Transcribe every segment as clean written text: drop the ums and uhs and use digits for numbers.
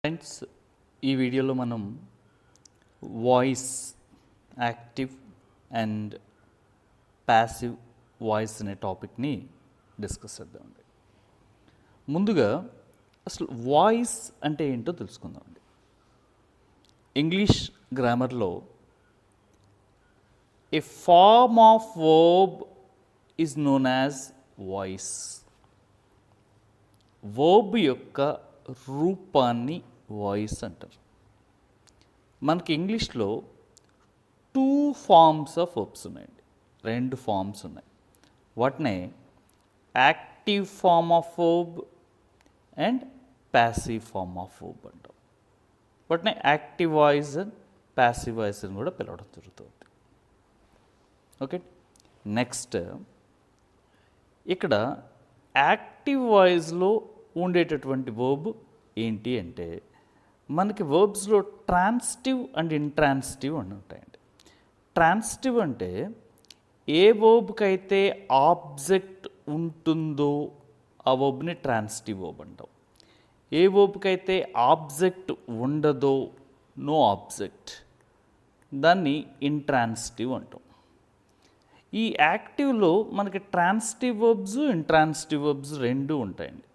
Friends, ఈ వీడియోలో మనం voice active and passive voice అనే టాపిక్ని డిస్కస్ చేద్దామండి. ముందుగా అసలు వాయిస్ అంటే ఏంటో తెలుసుకుందామండి. ఇంగ్లీష్ గ్రామర్లో a form of verb is known as voice. Verb యొక్క రూపాన్ని వాయిస్ అంటారు. మనకి ఇంగ్లీష్లో 2 ఫార్మ్స్ ఆఫ్ వర్బ్స్ ఉన్నాయండి. 2 ఫార్మ్స్ ఉన్నాయి. వాటినే active form of verb and passive form of verb అంటాం. వాటిని active voice and passive voice అని కూడా పిలవడం జరుగుతుంది. ఓకే, నెక్స్ట్ ఇక్కడ యాక్టివ్ వాయిస్లో ఉండేటటువంటి వర్బ్ ఏంటి అంటే మనకి వర్బ్స్లో ట్రాన్సిటివ్ అండ్ ఇంట్రాన్సిటివ్ అని ఉంటాయండి. ట్రాన్సిటివ్ అంటే ఏ వర్బ్కి అయితే ఆబ్జెక్ట్ ఉంటుందో ఆ వర్బ్ని ట్రాన్సిటివ్ వర్బ్ అంటాం. ఏ వర్బ్కి అయితే ఆబ్జెక్ట్ ఉండదో, నో ఆబ్జెక్ట్, దాన్ని ఇంట్రాన్సిటివ్ అంటాం. ఈ యాక్టివ్లో మనకి ట్రాన్సిటివ్ వర్బ్స్, ఇంట్రాన్సిటివ్ వర్బ్స్ రెండు ఉంటాయండి.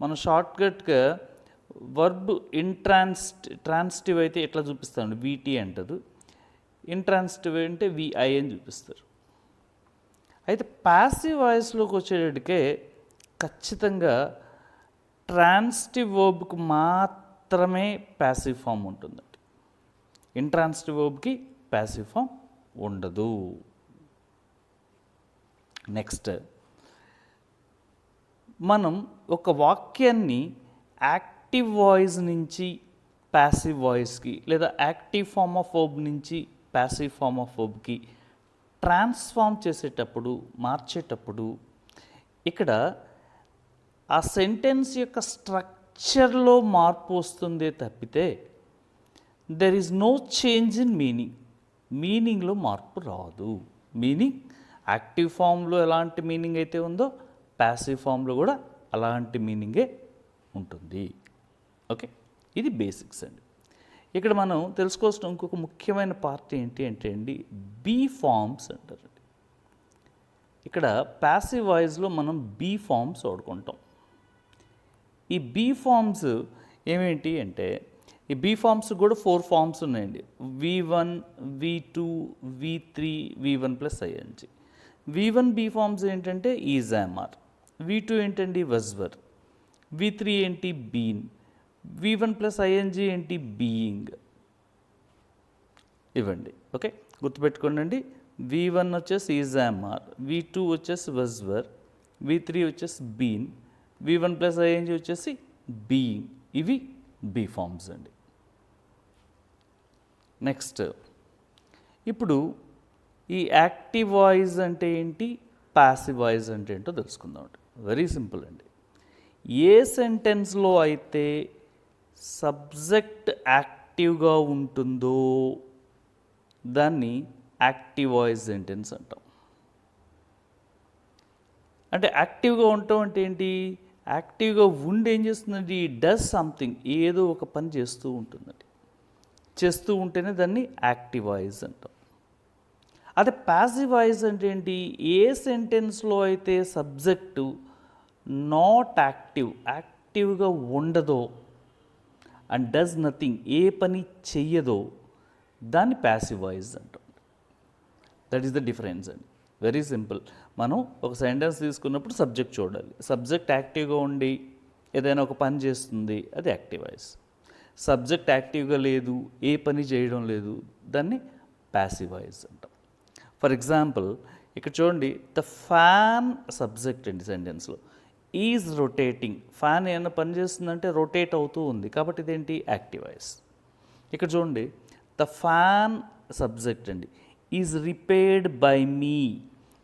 మనం షార్ట్కట్గా వర్బ్ ట్రాన్సిటివ్ అయితే ఎట్లా చూపిస్తామండి, వీటీ అంటారు. ఇంట్రాన్సిటివ్ అంటే విఐ అని చూపిస్తారు. అయితే ప్యాసివ్ వాయిస్లోకి వచ్చేటట్టుకే ఖచ్చితంగా ట్రాన్సిటివ్ వర్బ్కి మాత్రమే ప్యాసివ్ ఫామ్ ఉంటుందండి. ఇంట్రాన్సిటివ్ వర్బ్కి ప్యాసివ్ ఫామ్ ఉండదు. నెక్స్ట్ మనం ఒక వాక్యాన్ని యాక్టివ్ వాయిస్ నుంచి ప్యాసివ్ వాయిస్కి లేదా యాక్టివ్ ఫార్మ్ ఆఫ్ వర్బ్ నుంచి ప్యాసివ్ ఫార్మ్ ఆఫ్ వర్బ్కి ట్రాన్స్ఫార్మ్ చేసేటప్పుడు, మార్చేటప్పుడు ఇక్కడ ఆ సెంటెన్స్ యొక్క స్ట్రక్చర్లో మార్పు వస్తుందే తప్పితే there is no change in meaning. మీనింగ్లో మార్పు రాదు. మీనింగ్ యాక్టివ్ ఫామ్లో ఎలాంటి మీనింగ్ అయితే ఉందో ప్యాసివ్ ఫామ్లో కూడా అలాంటి మీనింగే ఉంటుంది. ఓకే, ఇది బేసిక్స్ అండి. ఇక్కడ మనం తెలుసుకోవాల్సిన ఇంకొక ముఖ్యమైన పార్ట్ ఏంటి అంటే అండి, బీ ఫామ్స్ అంటారండి. ఇక్కడ ప్యాసివ్ వాయిస్లో మనం బీ ఫామ్స్ వాడుకుంటాం. ఈ బీ ఫామ్స్ ఏమేంటి అంటే, ఈ బీ ఫామ్స్ కూడా 4 ఫామ్స్ ఉన్నాయండి. V1, V2, V3, V1 plus ING. V1 be forms ఏంటంటే ఈజ్, యామర్. V2 ఏంటండి, వజ్వర్. V3 ఏంటి, బీన్. V1 ప్లస్ ING ఏంటి, బీయింగ్. ఇవ్వండి. ఓకే, గుర్తుపెట్టుకోండి. V1 వచ్చేసి ఈజ్, యామర్. V2 వచ్చేసి వజ్వర్. V3 వచ్చేసి బీన్. V1 ప్లస్ ING వచ్చేసి బీయింగ్. ఇవి బీ ఫామ్స్ అండి. నెక్స్ట్ ఇప్పుడు ఈ యాక్టివ్ వాయిస్ అంటే ఏంటి, ప్యాసివ్ వాయిస్ అంటే ఏంటో తెలుసుకుందాం. వెరీ సింపుల్ అండి. ఏ సెంటెన్స్లో అయితే సబ్జెక్ట్ యాక్టివ్గా ఉంటుందో దాన్ని యాక్టివ్ వాయిస్ సెంటెన్స్ అంటాం. అంటే యాక్టివ్గా ఉండటం అంటే ఏంటి, యాక్టివ్గా ఉండి ఏం చేస్తుందండి, డస్ సంథింగ్, ఏదో ఒక పని చేస్తూ ఉంటుందండి. చేస్తూ ఉంటేనే దాన్ని యాక్టివ్ వాయిస్ అంటాం. అదే ప్యాసివ్ వాయిస్ అంటే ఏంటి, ఏ సెంటెన్స్లో అయితే సబ్జెక్టు నాట్ యాక్టివ్గా ఉండదో అండ్ డస్ నథింగ్, ఏ పని చెయ్యదో, దాన్ని ప్యాసివ్ వాయిస్ అంటాం. దట్ ఈస్ ద డిఫరెన్స్ అండి. Very simple. మనం ఒక సెంటెన్స్ తీసుకున్నప్పుడు సబ్జెక్ట్ చూడాలి. సబ్జెక్ట్ యాక్టివ్గా ఉండి ఏదైనా ఒక పని చేస్తుంది, అది యాక్టివ్ వాయిస్. సబ్జెక్ట్ యాక్టివ్గా లేదు, ఏ పని చేయడం లేదు, దాన్ని ప్యాసివ్ వాయిస్ అంటాం. ఫర్ ఎగ్జాంపుల్ ఇక్కడ చూడండి, ద ఫ్యాన్ సబ్జెక్ట్ అండి సెంటెన్స్లో. ఈజ్ రొటేటింగ్, ఫ్యాన్ ఏమైనా పని చేస్తుందంటే రొటేట్ అవుతూ ఉంది, కాబట్టి ఇదేంటి, యాక్టివ్ వాయిస్. ఇక్కడ చూడండి, ద ఫ్యాన్ సబ్జెక్ట్ అండి. ఈజ్ రిపేర్డ్ బై మీ.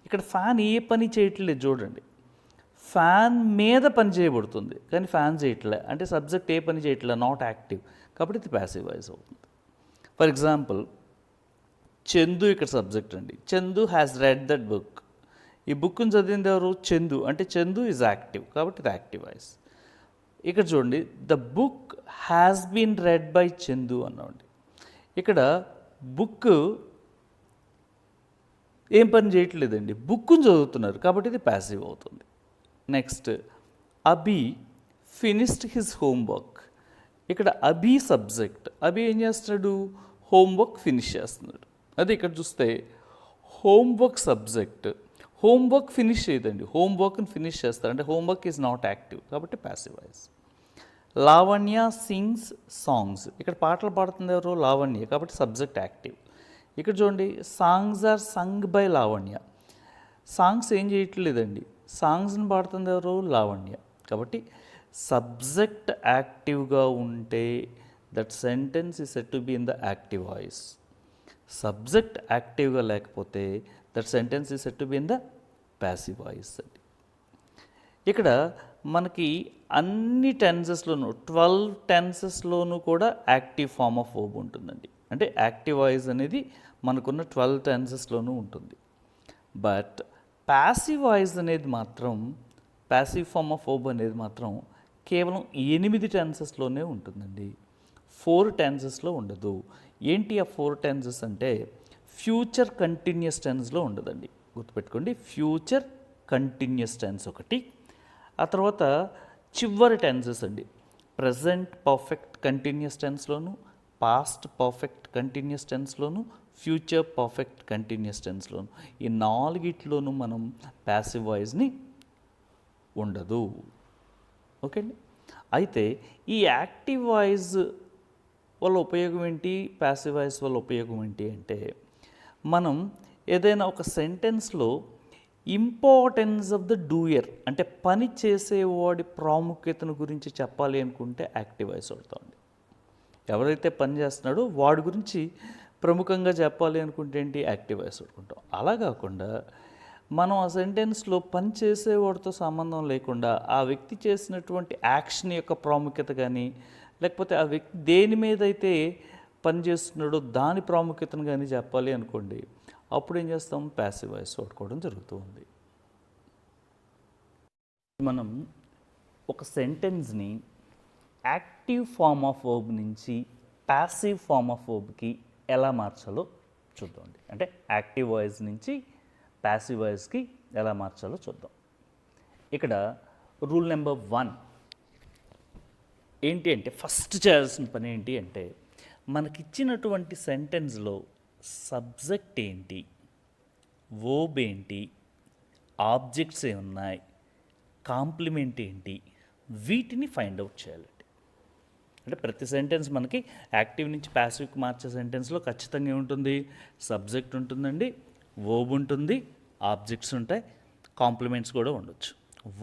ఇక్కడ ఫ్యాన్ ఏ పని చేయట్లేదు చూడండి, ఫ్యాన్ మీద పని చేయబడుతుంది కానీ ఫ్యాన్ చేయట్లే, అంటే సబ్జెక్ట్ ఏ పని చేయట్లే, నాట్ యాక్టివ్, కాబట్టి ఇది ప్యాసివ్ వాయిస్ అవుతుంది. ఫర్ ఎగ్జాంపుల్ చందు ఇక్కడ సబ్జెక్ట్ అండి. Chandu has red that book. ఈ బుక్ని చదివింది ఎవరు, చందు, అంటే చందు ఈజ్ యాక్టివ్, కాబట్టి ఇది యాక్టివ్ వాయిస్. ఇక్కడ చూడండి, the book has been read by Chandu అన్నామండి. ఇక్కడ బుక్ ఏం పని చేయట్లేదండి, బుక్ను చదువుతున్నారు కాబట్టి ఇది ప్యాసివ్ అవుతుంది. నెక్స్ట్, అభి ఫినిష్డ్ హిజ్ హోంవర్క్. ఇక్కడ అభి సబ్జెక్ట్, అభి ఏం చేస్తున్నాడు, హోంవర్క్ ఫినిష్ చేస్తున్నాడు. అదే ఇక్కడ చూస్తే హోంవర్క్ సబ్జెక్ట్, హోంవర్క్ ఫినిష్ చేయదండి, హోంవర్క్ని ఫినిష్ చేస్తారు, అంటే హోంవర్క్ ఈజ్ నాట్ యాక్టివ్ కాబట్టి passive voice. Lavanya sings songs, ఇక్కడ పాటలు పాడుతుంది ఎవరు, లావణ్య, కాబట్టి సబ్జెక్ట్ యాక్టివ్. ఇక్కడ చూడండి, songs are sung by Lavanya, songs ఏం చేయట్లేదండి, సాంగ్స్ని పాడుతుంది ఎవరు, లావణ్య, కాబట్టి సబ్జెక్ట్ యాక్టివ్గా ఉంటే that sentence is set to be in the active voice. Subject యాక్టివ్గా లేకపోతే that sentence is set to be in the passive voice అండి. ఇక్కడ మనకి అన్ని టెన్సెస్లోనూ 12 టెన్సెస్లోనూ కూడా యాక్టివ్ ఫామ్ ఆఫ్ వర్బ్ ఉంటుందండి. అంటే యాక్టివ్ వాయిస్ అనేది మనకున్న 12 టెన్సెస్లోనూ ఉంటుంది. బట్ ప్యాసివ్ వాయిస్ అనేది మాత్రం, ప్యాసివ్ ఫామ్ ఆఫ్ వర్బ్ అనేది మాత్రం కేవలం 8 టెన్సెస్లోనే ఉంటుందండి, 4 టెన్సెస్లో ఉండదు. ఏంటి ఆ 4 టెన్సెస్ అంటే, ఫ్యూచర్ కంటిన్యూస్ టెన్స్లో ఉండదండి, గుర్తుపెట్టుకోండి. ఫ్యూచర్ కంటిన్యూస్ టెన్స్ ఒకటి, ఆ తర్వాత చివరి టెన్సెస్ అండి, ప్రజెంట్ పర్ఫెక్ట్ కంటిన్యూస్ టెన్స్లోను, పాస్ట్ పర్ఫెక్ట్ కంటిన్యూస్ టెన్స్లోను, ఫ్యూచర్ పర్ఫెక్ట్ కంటిన్యూస్ టెన్స్లోను, ఈ 4 మనం ప్యాసివ్ వాయిస్ని ఉండదు. ఓకే అండి. అయితే ఈ యాక్టివ్ వాయిస్ వల్ల ఉపయోగం ఏంటి, ప్యాసివ్ వాయిస్ వల్ల ఉపయోగం ఏంటి అంటే, మనం ఏదైనా ఒక సెంటెన్స్లో ఇంపార్టెన్స్ ఆఫ్ ద డూయర్, అంటే పని చేసేవాడి ప్రాముఖ్యతను గురించి చెప్పాలి అనుకుంటే యాక్టివ్ వాయిస్ వాడతామండి. ఎవరైతే పని చేస్తున్నాడో వాడి గురించి ప్రముఖంగా చెప్పాలి అనుకుంటే ఏంటి, యాక్టివ్ వాయిస్ వాడుకుంటాం. అలా కాకుండా మనం ఆ సెంటెన్స్లో పని చేసేవాడితో సంబంధం లేకుండా ఆ వ్యక్తి చేసినటువంటి యాక్షన్ యొక్క ప్రాముఖ్యత కానీ, లేకపోతే ఆ వ్యక్తి దేని మీద అయితే పని చేస్తున్నాడో దాని ప్రాముఖ్యతను కానీ చెప్పాలి అనుకోండి, అప్పుడు ఏం చేస్తాం, ప్యాసివ్ వాయిస్ వాడుకోవడం జరుగుతుంది. మనం ఒక సెంటెన్స్ని యాక్టివ్ ఫామ్ ఆఫ్ వర్బ్ నుంచి ప్యాసివ్ ఫామ్ ఆఫ్ వర్బ్కి ఎలా మార్చాలో చూద్దామండి. అంటే యాక్టివ్ వాయిస్ నుంచి ప్యాసివ్ వాయిస్కి ఎలా మార్చాలో చూద్దాం. ఇక్కడ రూల్ నెంబర్ 1 ఏంటి అంటే, ఫస్ట్ చేయాల్సిన పని ఏంటి అంటే, మనకిచ్చినటువంటి సెంటెన్స్లో సబ్జెక్ట్ ఏంటి, వర్బ్ ఏంటి, ఆబ్జెక్ట్స్ ఏమున్నాయి, కాంప్లిమెంట్ ఏంటి, వీటిని ఫైండ్ అవుట్ చేయాలండి. అంటే ప్రతి సెంటెన్స్ మనకి యాక్టివ్ నుంచి ప్యాసివ్కి మార్చే సెంటెన్స్లో ఖచ్చితంగా ఏముంటుంది, సబ్జెక్ట్ ఉంటుందండి, వర్బ్ ఉంటుంది, ఆబ్జెక్ట్స్ ఉంటాయి, కాంప్లిమెంట్స్ కూడా ఉండొచ్చు.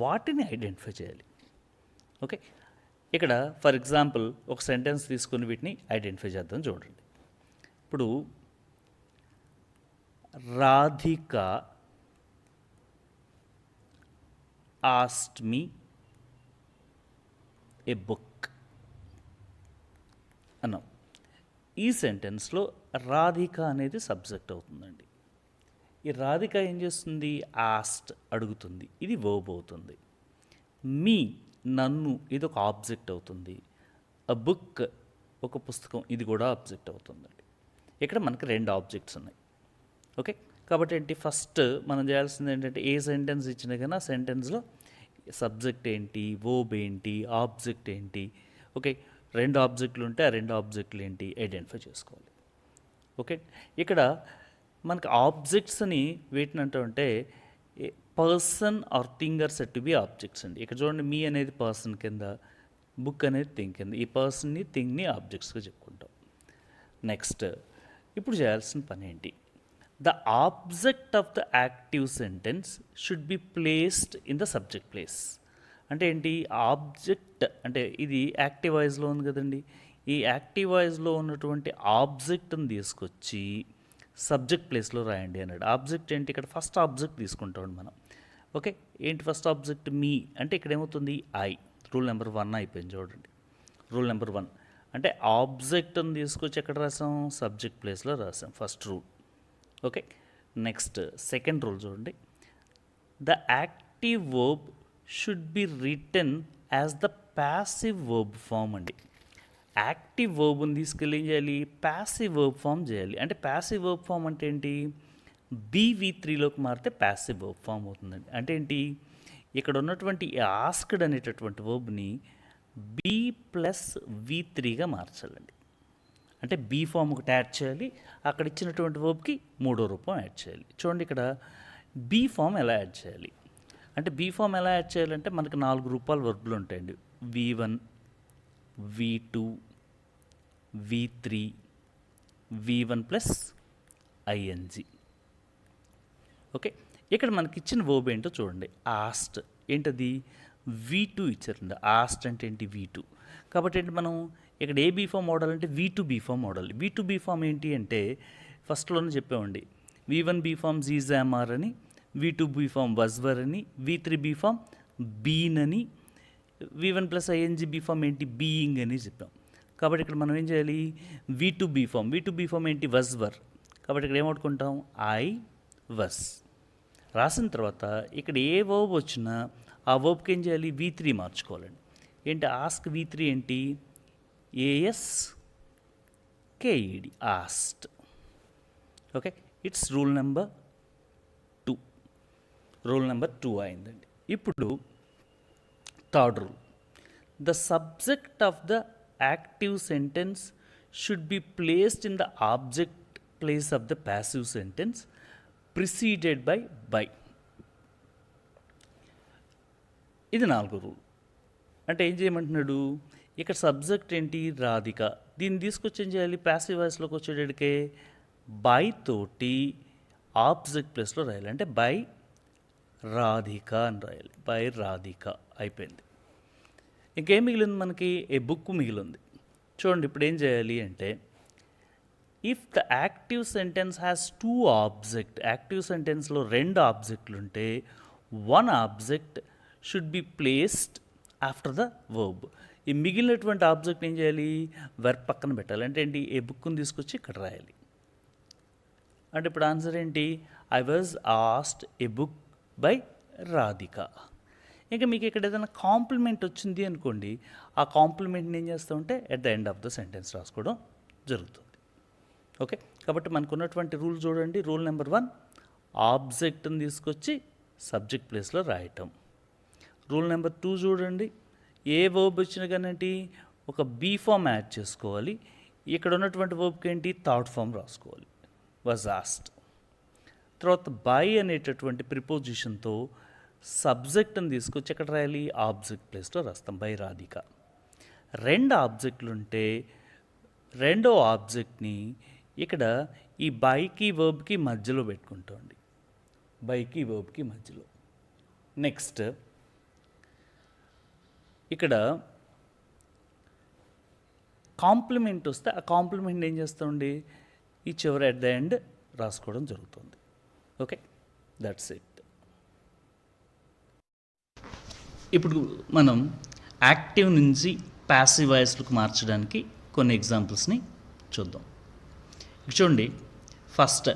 వాటిని ఐడెంటిఫై చేయాలి. ఓకే, ఇక్కడ ఫర్ ఎగ్జాంపుల్ ఒక సెంటెన్స్ తీసుకుని వీటిని ఐడెంటిఫై చేద్దాం. చూడండి, ఇప్పుడు రాధిక ఆస్క్డ్ మీ ఏ బుక్ అన్నాం. ఈ సెంటెన్స్లో రాధిక అనేది సబ్జెక్ట్ అవుతుందండి. ఈ రాధిక ఏం చేస్తుంది, ఆస్క్డ్ అడుగుతుంది, ఇది వర్బ్ అవుతుంది. మీ నన్ను, ఇది ఒక ఆబ్జెక్ట్ అవుతుంది. అ బుక్ ఒక పుస్తకం, ఇది కూడా ఆబ్జెక్ట్ అవుతుందండి. ఇక్కడ మనకి 2 ఆబ్జెక్ట్స్ ఉన్నాయి. ఓకే, కాబట్టి ఏంటి, ఫస్ట్ మనం చేయాల్సింది ఏంటంటే, ఏ సెంటెన్స్ ఇచ్చినా కానీ ఆ సెంటెన్స్లో సబ్జెక్ట్ ఏంటి, వర్బ్ ఏంటి, ఆబ్జెక్ట్ ఏంటి, ఓకే, 2 ఆబ్జెక్టులు ఉంటే ఆ 2 ఆబ్జెక్టులు ఏంటి ఐడెంటిఫై చేసుకోవాలి. ఓకే, ఇక్కడ మనకి ఆబ్జెక్ట్స్ అని వేటిని అంటామంటే, person or thing or said to be objects అండి. ఇక్కడ చూడండి, మీ అనేది పర్సన్ కింద, బుక్ అనేది థింగ్ కింద, ఈ పర్సన్ని థింగ్ని ఆబ్జెక్ట్స్గా చెప్పుకుంటాం. నెక్స్ట్, ఇప్పుడు చేయాల్సిన పని ఏంటి, the object of the active sentence should be placed in the subject plus. అంటే ఏంటి, ఆబ్జెక్ట్ అంటే ఇది యాక్టివ్ వాయిస్లో ఉంది కదండి, ఈ యాక్టివ్ వాయిస్లో ఉన్నటువంటి ఆబ్జెక్ట్ని తీసుకొచ్చి సబ్జెక్ట్ ప్లేస్లో రాయండి అన్నాడు. ఆబ్జెక్ట్ ఏంటి, ఇక్కడ ఫస్ట్ ఆబ్జెక్ట్ తీసుకుంటాం మనం. ఓకే, ఏంటి ఫస్ట్ ఆబ్జెక్ట్, మీ, అంటే ఇక్కడ ఏమవుతుంది, ఐ. రూల్ నెంబర్ 1 అయిపోయింది. చూడండి, రూల్ నెంబర్ 1 అంటే ఆబ్జెక్ట్ని తీసుకొచ్చి ఎక్కడ రాసాం, సబ్జెక్ట్ ప్లేస్లో రాసాం, first rule. Okay, next second rule చూడండి, the active verb should be written as the passive verb form అండి. యాక్టివ్ వర్బ్ని తీసుకెళ్ళి ఏం చేయాలి, ప్యాసివ్ వర్బ్ ఫామ్ చేయాలి. అంటే ప్యాసివ్ వర్బ్ ఫామ్ అంటే ఏంటి, BV3లోకి మారితే ప్యాసివ్ వర్బ్ ఫామ్ అవుతుందండి. అంటే ఏంటి, ఇక్కడ ఉన్నటువంటి ఆస్క్డ్ అనేటటువంటి వర్బ్ని B+V3గా మార్చాలండి. అంటే బీ ఫామ్ ఒకటి యాడ్ చేయాలి, అక్కడ ఇచ్చినటువంటి వర్బ్కి మూడో రూపం యాడ్ చేయాలి. చూడండి ఇక్కడ బీ ఫామ్ ఎలా యాడ్ చేయాలి అంటే, బీ ఫామ్ ఎలా యాడ్ చేయాలంటే మనకు 4 రూపాల వర్బ్లు ఉంటాయండి. V1, V2, V3, V1+ing. Okay, ఇక్కడ మనకి ఇచ్చిన వర్బ్ ఏంటో చూడండి. ఆస్ట్ ఏంటది, V2 ఇచ్చారండి. ఆస్ట్ అంటే ఏంటి, V2. కాబట్టి ఏంటి, మనం ఇక్కడ ఏ బీ ఫామ్ మోడల్ అంటే V2 be form model. V2 be form ఏంటి అంటే ఫస్ట్లోనే చెప్పామండి, V1 బీ ఫామ్ జీజామార్ అని, V2 బీ ఫామ్ వజ్వర్ అని, V3 బీ ఫామ్ బీన్ అని, V1+ing బీ ఫామ్ ఏంటి, బీయింగ్ అని చెప్పాం. కాబట్టి ఇక్కడ మనం ఏం చేయాలి, V2 బీ ఫామ్ ఏంటి, వజ్వర్. కాబట్టి ఇక్కడ ఏమనుకుంటాం, ఐ వస్. రాసిన తర్వాత ఇక్కడ ఏ వర్బ్ వచ్చినా ఆ వర్బ్కి ఏం చేయాలి, V3 మార్చుకోవాలండి. ఏంటి, ఆస్క్ V3 ఏంటి, ASKED, asked. Okay, it's rule number 2 అయిందండి. ఇప్పుడు third rule, the subject of the active sentence should be placed in the object place of the passive sentence preceded by. ఇది 4వ రూల్. అంటే ఏం చేయమంటున్నాడు, ఇక్కడ సబ్జెక్ట్ ఏంటి, రాధిక. దీన్ని తీసుకొచ్చి ఏం చేయాలి, ప్యాసివ్ వాయిస్లోకి వచ్చేటడికే బై తోటి ఆబ్జెక్ట్ ప్లేస్లో రాయాలి. అంటే బై రాధిక అని రాయాలి. బై రాధిక అయిపోయింది. ఇంకేం మిగిలింది మనకి, ఏ బుక్ మిగిలింది. చూడండి ఇప్పుడు ఏం చేయాలి అంటే, if the active sentence has 2 object, active సెంటెన్స్లో 2 ఆబ్జెక్టులు ఉంటే 1 object should be placed after the verb. ఈ మిగిలినటువంటి ఆబ్జెక్ట్ ఏం చేయాలి, వర్బ్ పక్కన పెట్టాలి. అంటే ఏంటి, ఏ బుక్ని తీసుకొచ్చి ఇక్కడ రాయాలి. అంటే ఇప్పుడు ఆన్సర్ ఏంటి, I was asked A book by Radhika. ఇంకా మీకు ఇక్కడ ఏదైనా కాంప్లిమెంట్ వచ్చింది అనుకోండి, ఆ కాంప్లిమెంట్ని ఏం చేస్తామంటే at the end of the sentence రాసుకోవడం జరుగుతుంది. ఓకే, కాబట్టి మనకు ఉన్నటువంటి రూల్ చూడండి. రూల్ నెంబర్ 1, ఆబ్జెక్ట్ని తీసుకొచ్చి సబ్జెక్ట్ ప్లేస్లో రాయటం. రూల్ నెంబర్ 2 చూడండి, ఏ వర్బ్ వచ్చినా కానీ ఒక బీ ఫామ్ యాడ్ చేసుకోవాలి. ఇక్కడ ఉన్నటువంటి వర్బ్కి ఏంటి, థర్డ్ ఫామ్ రాసుకోవాలి, వాజ్ ఆస్క్డ్. తర్వాత బై అనేటటువంటి ప్రిపోజిషన్తో సబ్జెక్ట్ని తీసుకొచ్చి ఎక్కడ రాయాలి, ఆబ్జెక్ట్ ప్లేస్లో రాస్తాం, బై రాధిక. 2 ఆబ్జెక్టులు ఉంటే 2వ ఆబ్జెక్ట్ని ఇక్కడ ఈ బైకి వర్బ్కి మధ్యలో పెట్టుకుంటామండి, బైకి వర్బ్కి మధ్యలో. నెక్స్ట్ ఇక్కడ కాంప్లిమెంట్ వస్తే ఆ కాంప్లిమెంట్ ఏం చేస్తామండి, ఈ చివరి ఎట్ ద ఎండ్ రాసుకోవడం జరుగుతుంది. Okay, that's it. ఇప్పుడు మనం యాక్టివ్ నుంచి ప్యాసివ్ వాయిస్లకు మార్చడానికి కొన్ని ఎగ్జాంపుల్స్ని చూద్దాం. చూడండి, ఫస్ట్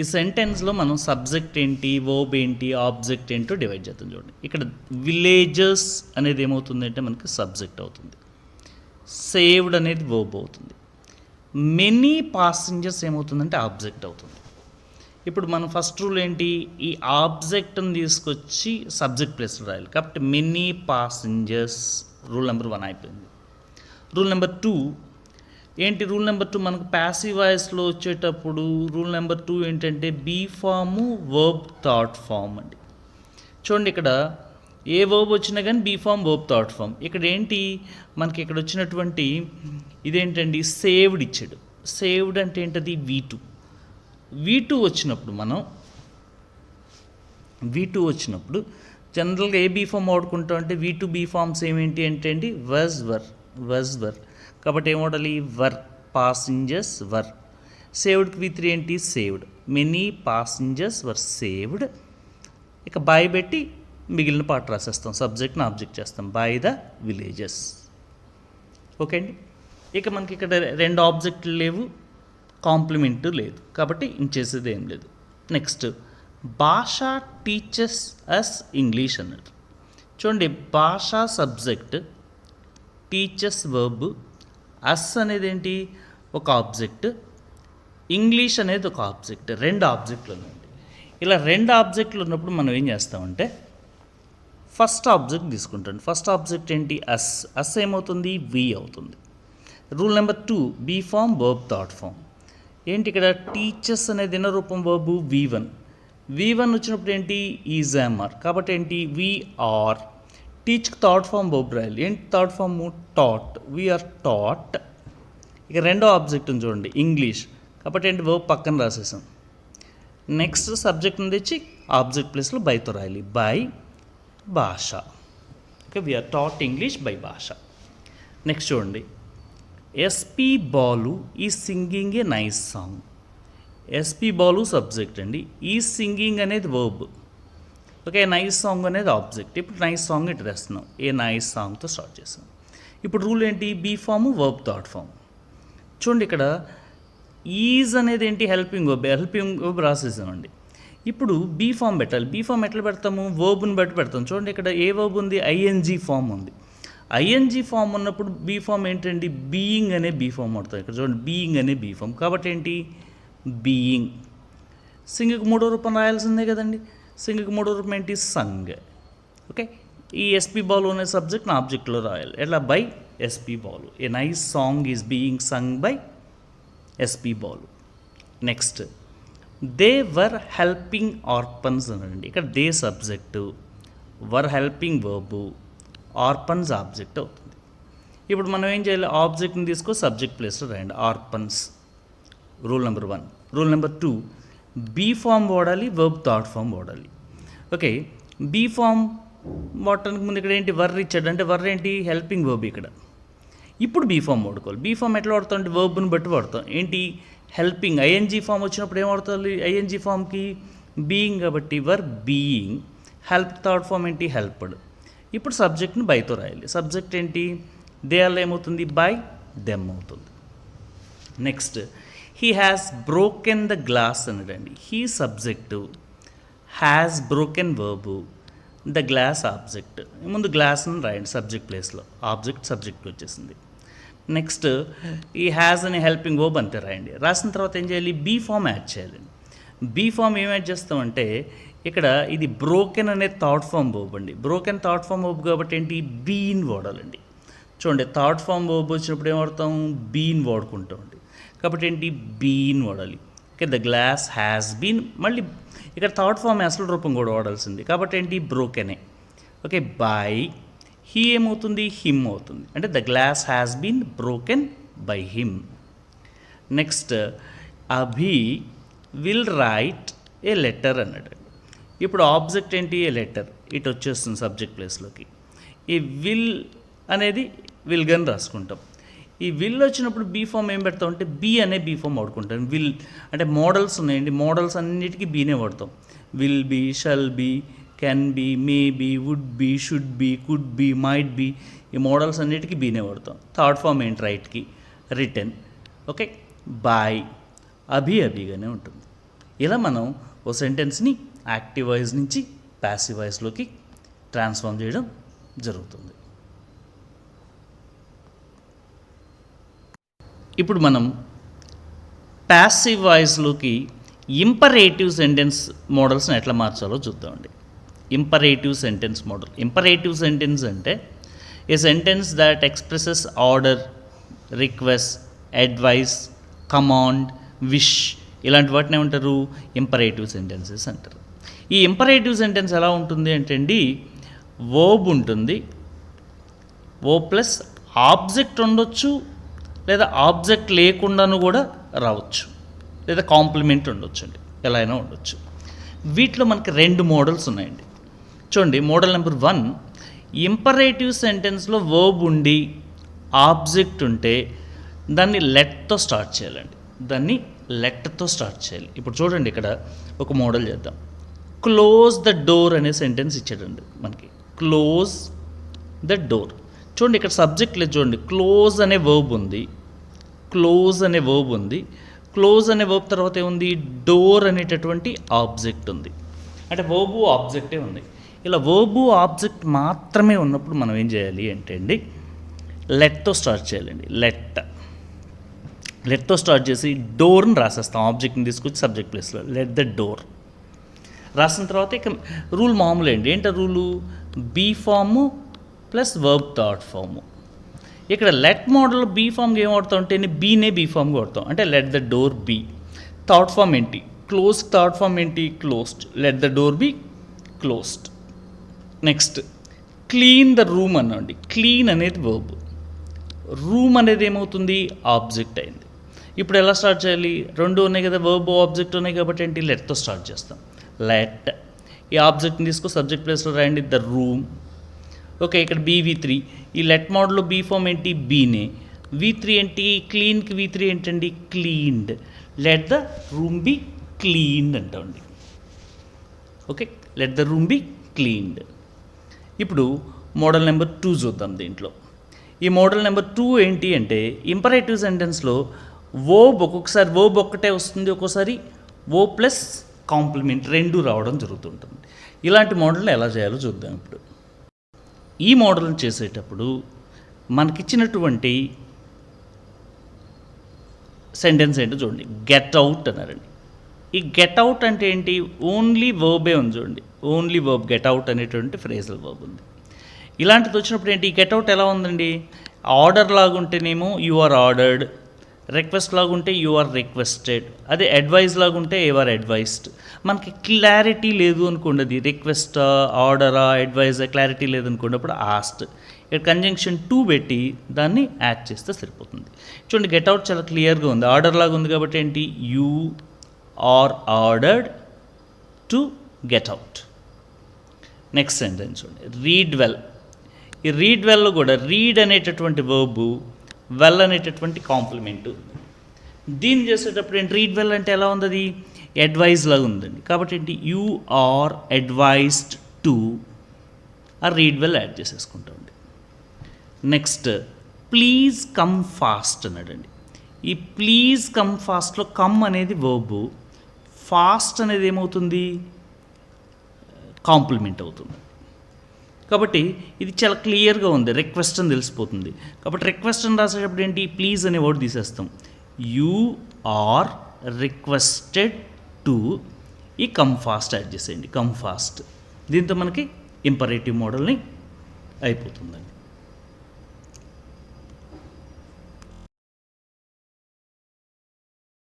ఈ సెంటెన్స్లో మనం సబ్జెక్ట్ ఏంటి, వర్బ్ ఏంటి, ఆబ్జెక్ట్ ఏంటో డివైడ్ చేద్దాం. చూడండి, ఇక్కడ విలేజెస్ అనేది ఏమవుతుందంటే మనకి సబ్జెక్ట్ అవుతుంది, సేవ్డ్ అనేది వర్బ్ అవుతుంది, మెనీ పాసెంజర్స్ ఏమవుతుందంటే ఆబ్జెక్ట్ అవుతుంది. ఇప్పుడు మనం ఫస్ట్ రూల్ ఏంటి, ఈ ఆబ్జెక్ట్ని తీసుకొచ్చి సబ్జెక్ట్ ప్లేస్లో రాయాలి. కాబట్టి మెనీ పాసెంజర్స్ రూల్ నెంబర్ 1 అయిపోయింది. రూల్ నెంబర్ 2 ఏంటి, రూల్ నెంబర్ 2 మనకు ప్యాసివ్ వాయిస్లో వచ్చేటప్పుడు రూల్ నెంబర్ 2 ఏంటంటే be form verb third form అండి. చూడండి, ఇక్కడ ఏ వర్బ్ వచ్చినా కానీ be form verb third form. ఇక్కడ ఏంటి మనకి ఇక్కడ వచ్చినటువంటి ఇదేంటండి, సేవ్డ్ ఇచ్చాడు. సేవ్డ్ అంటే ఏంటది, V2 వచ్చినప్పుడు జనరల్గా ఏ బీ ఫామ్ వాడుకుంటాం అంటే V2 బీ ఫామ్స్ ఏమేంటి అంటే అండి, వర్. కాబట్టి ఏం వాడాలి, వర్, పాసింజర్స్ వర్. సేవ్డ్కి V3 ఏంటి, సేవ్డ్. మెనీ పాసింజర్స్ వర్ సేవ్డ్. ఇక బై పెట్టి మిగిలిన పార్ట్ రాసేస్తాం, సబ్జెక్ట్ని ఆబ్జెక్ట్ చేస్తాం, బై ద విలేజెస్. ఓకే అండి, ఇక మనకి ఇక్కడ 2 ఆబ్జెక్టులు లేవు, కాంప్లిమెంట్ లేదు, కాబట్టి ఇంచేసేది ఏం లేదు. నెక్స్ట్, భాష టీచర్స్ అస్ ఇంగ్లీష్ అన్నట్టు. చూడండి, భాష సబ్జెక్ట్, టీచర్స్ వర్బ్, అస్ అనేది ఏంటి ఒక ఆబ్జెక్ట్, ఇంగ్లీష్ అనేది ఒక ఆబ్జెక్ట్, రెండు ఆబ్జెక్టులు ఉన్నాయండి. ఇలా రెండు ఆబ్జెక్టులు ఉన్నప్పుడు మనం ఏం చేస్తామంటే ఫస్ట్ ఆబ్జెక్ట్ తీసుకుంటాం. ఫస్ట్ ఆబ్జెక్ట్ ఏంటి అస్, అస్ ఏమవుతుంది వి అవుతుంది. Rule number 2 be form verb థాట్ ఫామ్. ఏంటి ఇక్కడ టీచర్స్ అనేది దిన రూపం వర్బు V1. V1 వచ్చినప్పుడు ఏంటి ఈజ్ ఆర్, కాబట్టి ఏంటి వి ఆర్. టీచ్కి థాట్ ఫామ్ వర్బ్ రాయాలి. ఏంటి థాట్ ఫామ్ టాట్, వీఆర్ టాట్. ఇక రెండో ఆబ్జెక్ట్ ఉంది చూడండి ఇంగ్లీష్, కాబట్టి ఏంటి వర్బ్ పక్కన రాసేసాం. నెక్స్ట్ సబ్జెక్ట్ని తెచ్చి ఆబ్జెక్ట్ ప్లేస్లో బైతో రాయాలి, by Bhasha. Okay, we are taught English by Bhasha. Next చూడండి SP Balu is singing a nice song. SP Balu subject అండి, ఈ సింగింగ్ అనేది వర్బ్. ఓకే, నైస్ సాంగ్ అనేది ఆబ్జెక్ట్. ఇప్పుడు నైస్ సాంగ్ ఇటు తెస్తున్నాం, ఏ నైస్ సాంగ్తో స్టార్ట్ చేస్తాం. ఇప్పుడు రూల్ ఏంటి బీ ఫామ్ వర్బ్ థాట్ ఫామ్. చూడండి ఇక్కడ ఈజ్ అనేది ఏంటి హెల్పింగ్ వర్బ్, హెల్పింగ్ వర్బ్ రాసేసామండి. ఇప్పుడు బీ ఫామ్ పెట్టాలి. బీ ఫామ్ ఎట్లా పెడతాము వర్బ్ని బట్టి పెడతాం. చూడండి ఇక్కడ ఏ వర్బ్ ఉంది ఐఎన్జీ ఫామ్ ఉంది. ఐఎన్జీ ఫామ్ ఉన్నప్పుడు బీ ఫామ్ ఏంటండి బీయింగ్ అనే బీ ఫామ్ పడుతుంది. ఇక్కడ చూడండి బీయింగ్ అనే బీ ఫామ్, కాబట్టి ఏంటి బీయింగ్. సింగ్కి మూడో రూపం రాయాల్సిందే కదండి. సింగ్కి మూడో రూపం ఏంటి సంగ్. ఓకే, ఈ ఎస్పీ బాలు అనే సబ్జెక్ట్ని ఆబ్జెక్ట్లో రాయాలి. ఎట్లా by SP Balu. A nice song is being sung by SP Balu. Next they were helping orphans అనండి. ఇక్కడ they subject, were helping verb, orphans object అవుతుంది. ఇప్పుడు మనం ఏం చేయాలి ఆబ్జెక్ట్ని తీసుకో సబ్జెక్ట్ ప్లేస్లో రాయండి orphans. Rule number 1. Rule number 2 be form వాడాలి, వర్బ్ థాట్ ఫామ్ వాడాలి. ఓకే, బీ ఫామ్ వాడటానికి ముందు ఇక్కడ ఏంటి వర్ ఇచ్చాడు, అంటే వర్ ఏంటి హెల్పింగ్ వర్బ్ ఇక్కడ. ఇప్పుడు బీ ఫామ్ వాడుకోవాలి. బీ ఫామ్ ఎట్లా వాడతాం అంటే వర్బ్ని బట్టి వాడతాం. ఏంటి హెల్పింగ్, ఐఎన్జీ ఫామ్ వచ్చినప్పుడు ఏం వాడతాలి ఐఎన్జీ ఫామ్కి బీయింగ్, కాబట్టి వర్ బీయింగ్. హెల్ప్ థాట్ ఫామ్ ఏంటి హెల్ప్డ్. ఇప్పుడు సబ్జెక్ట్ని బైతో రాయాలి. సబ్జెక్ట్ ఏంటి దే అలా ఏమవుతుంది బై దెమ్ అవుతుంది. Next he has broken the glass అనడండి. He subject, has broken verb, the glass object. ముందు గ్లాస్ని రాయండి సబ్జెక్ట్ ప్లేస్లో, ఆబ్జెక్ట్ సబ్జెక్ట్కి వచ్చేసింది. నెక్స్ట్ ఈ హ్యాస్ అని హెల్పింగ్ వర్బ్ అంతే రాయండి. రాసిన తర్వాత ఏం చేయాలి బీ ఫామ్ యాడ్ చేయాలండి. బీ ఫామ్ ఏం యాడ్ చేస్తామంటే ఇక్కడ ఇది బ్రోకెన్ అనే థాట్ ఫామ్ వర్బ్ అండి. బ్రోకెన్ థాట్ ఫామ్ వర్బ్ కాబట్టి ఏంటి బీన్ వాడాలండి. చూడండి థాట్ ఫామ్ వర్బ్ వచ్చినప్పుడు ఏం వాడతాం బీన్ వాడుకుంటామండి, కాబట్టి ఏంటి బీన్ వాడాలి. Okay, the glass has been. మళ్ళీ ఇక్కడ థాట్ ఫామ్ అసలు రూపం కూడా వాడాల్సింది, కాబట్టి ఏంటి బ్రోకెనే. ఓకే, బై హీ ఏమవుతుంది హిమ్ అవుతుంది, అంటే the glass has been broken by him. Next Abhi will write a letter అన్నాడు. ఇప్పుడు ఆబ్జెక్ట్ ఏంటి ఏ లెటర్, ఇటు వచ్చేస్తుంది సబ్జెక్ట్ ప్లేస్లోకి. ఈ విల్ అనేది విల్గన్ రాసుకుంటాం. ఈ విల్ వచ్చినప్పుడు బీ ఫామ్ ఏం పెడతాం అంటే బీ అనే బీ ఫామ్ వాడుకుంటాం. విల్ అంటే మోడల్స్ ఉన్నాయండి, మోడల్స్ అన్నిటికీ బీనే వాడతాం. Will be, shall be, can be, may be, would be, should be, could be, might be, ఈ మోడల్స్ అన్నిటికీ బీనే వాడతాం. థర్డ్ ఫామ్ ఏంటి రైట్కి రిటర్న్. ఓకే, బాయ్ అభి అభిగానే ఉంటుంది. ఇలా మనం ఓ సెంటెన్స్ని యాక్టివ్ వాయిస్ నుంచి ప్యాసివ్ వాయిస్లోకి ట్రాన్స్ఫార్మ్ చేయడం జరుగుతుంది. ఇప్పుడు మనం ప్యాసివ్ వాయిస్లోకి ఇంపరేటివ్ సెంటెన్స్ మోడల్స్ని ఎట్లా మార్చాలో చూద్దామండి. Imperative sentence model. Imperative sentence అంటే a sentence that expresses order, request, advice, command, wish, ఇలాంటి వాటిని ఏమంటారు ఇంపరేటివ్ సెంటెన్సెస్ అంటారు. ఈ ఇంపరేటివ్ సెంటెన్స్ ఎలా ఉంటుంది అంటే అండి వర్బ్ ఉంటుంది, వర్బ్ ప్లస్ ఆబ్జెక్ట్ ఉండొచ్చు, లేదా ఆబ్జెక్ట్ లేకుండాను కూడా రావచ్చు, లేదా కాంప్లిమెంట్ ఉండొచ్చు అండి, ఎలా అయినా ఉండొచ్చు. వీటిలో మనకి 2 మోడల్స్ ఉన్నాయండి. చూడండి మోడల్ నెంబర్ 1, ఇంపరేటివ్ సెంటెన్స్లో వర్బ్ ఉండి ఆబ్జెక్ట్ ఉంటే దాన్ని లెట్తో స్టార్ట్ చేయాలండి. దాన్ని లెట్తో స్టార్ట్ చేయాలి. ఇప్పుడు చూడండి ఇక్కడ ఒక మోడల్ చేద్దాం. క్లోజ్ ద డోర్ అనే సెంటెన్స్ ఇచ్చాడండి మనకి. Close the door. చూడండి ఇక్కడ సబ్జెక్ట్ లేదు, చూడండి క్లోజ్ అనే వర్బ్ ఉంది, క్లోజ్ అనే వర్బ్ ఉంది. క్లోజ్ అనే వర్బ్ తర్వాత ఏముంది డోర్ అనేటటువంటి ఆబ్జెక్ట్ ఉంది, అంటే వర్బు ఆబ్జెక్టే ఉంది. ఇలా వర్బు ఆబ్జెక్ట్ మాత్రమే ఉన్నప్పుడు మనం ఏం చేయాలి అంటే అండి లెట్తో స్టార్ట్ చేయాలండి. లెట్తో స్టార్ట్ చేసి డోర్ని రాసేస్తాం. ఆబ్జెక్ట్ని తీసుకొచ్చి సబ్జెక్ట్ ప్లేస్లో లెట్ ద డోర్ రాసిన తర్వాత ఇక రూల్ మామూలు అండి. ఏంటో rule be form plus verb third form. ఇక్కడ లెట్ మోడల్లో బీ ఫామ్కి ఏం వాడతాం అంటే బీనే బీ ఫామ్గా వాడతాం. అంటే let the door be. Third form ఏంటి? క్లోజ్. థర్డ్ ఫామ్ ఏంటి? Closed. Let the door be closed. Next clean the room అనండి. క్లీన్ అనేది వర్బ్, రూమ్ అనేది ఏమవుతుంది? ఆబ్జెక్ట్ అయింది. ఇప్పుడు ఎలా స్టార్ట్ చేయాలి? రెండు ఉన్నాయి కదా, వర్బ్ ఆబ్జెక్ట్ ఉన్నాయి కాబట్టి ఏంటి? లెట్తో స్టార్ట్ చేస్తాం. లెట్ ఈ ఆబ్జెక్ట్ని తీసుకొని సబ్జెక్ట్ ప్లేస్లో రాయండి, ద రూమ్. ఓకే, ఇక్కడ బీవి3. ఈ లెట్ మోడల్లో బీ ఫామ్ ఏంటి? బీనే. V3 ఏంటి? క్లీన్కి V3 ఏంటండి? Cleaned. Let the room be cleaned అంటామండి. Okay, let the room be cleaned. ఇప్పుడు మోడల్ నెంబర్ 2 చూద్దాం. దీంట్లో ఈ మోడల్ నెంబర్ 2 ఏంటి అంటే ఇంపరేటివ్ సెంటెన్స్లో వర్బ్ ఒక్కొక్కసారి వర్బ్ ఒక్కటే వస్తుంది, ఒక్కోసారి వర్బ్ ప్లస్ కాంప్లిమెంట్ రెండు రావడం జరుగుతుంటుంది. ఇలాంటి మోడల్ని ఎలా చేయాలో చూద్దాం. ఇప్పుడు ఈ మోడల్ని చేసేటప్పుడు మనకిచ్చినటువంటి సెంటెన్స్ ఏంటో చూడండి. గెట్ అవుట్ అన్నారండి. ఈ గెట్ అవుట్ అంటే ఏంటి? ఓన్లీ వర్బే ఉంది చూడండి. ఓన్లీ వర్బ్ గెట్ అవుట్ అనేటువంటి ఫ్రేజల్ వర్బ్ ఉంది. ఇలాంటిది వచ్చినప్పుడు ఏంటి? గెట్ అవుట్ ఎలా ఉందండి? ఆర్డర్ లాగుంటేనేమో యు ఆర్ ఆర్డర్డ్, రిక్వెస్ట్ లాగుంటే యు ఆర్ రిక్వెస్టెడ్, అదే అడ్వైజ్ లాగుంటే యు ఆర్ అడ్వైస్డ్. మనకి క్లారిటీ లేదు అనుకోండి, అది రిక్వెస్టా ఆర్డరా అడ్వైజా క్లారిటీ లేదనుకోండి, అప్పుడు ఆస్ట్. ఇక్కడ కంజంక్షన్ 2 పెట్టి దాన్ని యాడ్ చేస్తే సరిపోతుంది. చూడండి, గెట్ అవుట్ చాలా క్లియర్గా ఉంది, ఆర్డర్ లాగా ఉంది కాబట్టి ఏంటి? You are ordered to get out. Next sentence చూడండి, రీడ్ వెల్. ఈ రీడ్ వెల్లో కూడా రీడ్ అనేటటువంటి వర్బు, వెల్ అనేటటువంటి కాంప్లిమెంటు. దీన్ని చేసేటప్పుడు ఏంటి? రీడ్ వెల్ అంటే ఎలా ఉంది? అది అడ్వైజ్ లాగా ఉందండి కాబట్టి ఏంటి? You are advised to uh read well add చేసేసుకుంటామండి. నెక్స్ట్ ప్లీజ్ కమ్ ఫాస్ట్ అన్నాడండి. ఈ ప్లీజ్ కమ్ ఫాస్ట్లో కమ్ అనేది వర్బు, ఫాస్ట్ అనేది ఏమవుతుంది? కాంప్లిమెంట్ అవుతుంది. కాబట్టి ఇది చాలా క్లియర్గా ఉంది, రిక్వెస్ట్ అని తెలిసిపోతుంది. కాబట్టి రిక్వెస్ట్ అని రాసేటప్పుడు ఏంటి? ప్లీజ్ అనే వర్డ్ తీసేస్తాం. యూ ఆర్ రిక్వెస్టెడ్ టు ఈ కమ్ ఫాస్ట్ యాడ్ చేసేయండి, కమ్ ఫాస్ట్. దీంతో మనకి ఇంపరేటివ్ మోడల్ని అయిపోతుందండి.